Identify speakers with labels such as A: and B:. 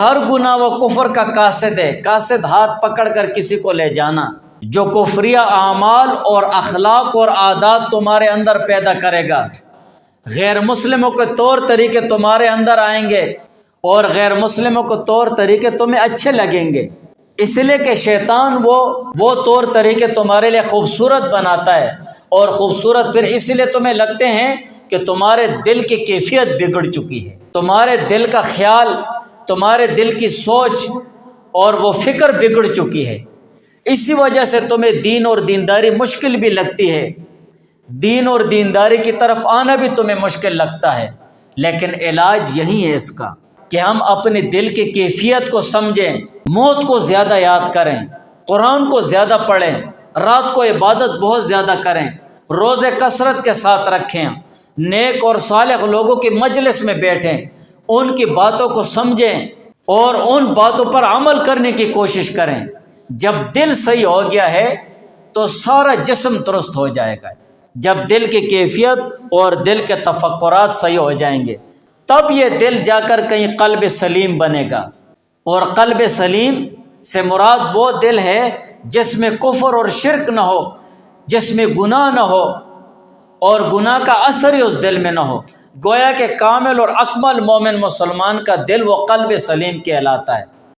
A: ہر گناہ و کفر کا قاصد ہے، قاصد ہاتھ پکڑ کر کسی کو لے جانا، جو کفریہ اعمال اور اخلاق اور عادات تمہارے اندر پیدا کرے گا۔ غیر مسلموں کے طور طریقے تمہارے اندر آئیں گے اور غیر مسلموں کے طور طریقے تمہیں اچھے لگیں گے، اس لیے کہ شیطان وہ طور طریقے تمہارے لیے خوبصورت بناتا ہے، اور خوبصورت پھر اس لیے تمہیں لگتے ہیں کہ تمہارے دل کی کیفیت بگڑ چکی ہے، تمہارے دل کا خیال، تمہارے دل کی سوچ اور وہ فکر بگڑ چکی ہے، اسی وجہ سے تمہیں دین اور دینداری مشکل بھی لگتی ہے، دین اور دینداری کی طرف آنا بھی تمہیں مشکل لگتا ہے۔ لیکن علاج یہی ہے اس کا کہ ہم اپنے دل کی کیفیت کو سمجھیں، موت کو زیادہ یاد کریں، قرآن کو زیادہ پڑھیں، رات کو عبادت بہت زیادہ کریں، روزے کثرت کے ساتھ رکھیں، نیک اور صالح لوگوں کی مجلس میں بیٹھیں، ان کی باتوں کو سمجھیں اور ان باتوں پر عمل کرنے کی کوشش کریں۔ جب دل صحیح ہو گیا ہے تو سارا جسم درست ہو جائے گا۔ جب دل کی کیفیت اور دل کے تفکرات صحیح ہو جائیں گے تب یہ دل جا کر کہیں قلب سلیم بنے گا، اور قلب سلیم سے مراد وہ دل ہے جس میں کفر اور شرک نہ ہو، جس میں گناہ نہ ہو اور گناہ کا اثر ہی اس دل میں نہ ہو۔ گویا کہ کامل اور اکمل مومن مسلمان کا دل وہ قلب سلیم کہلاتا ہے۔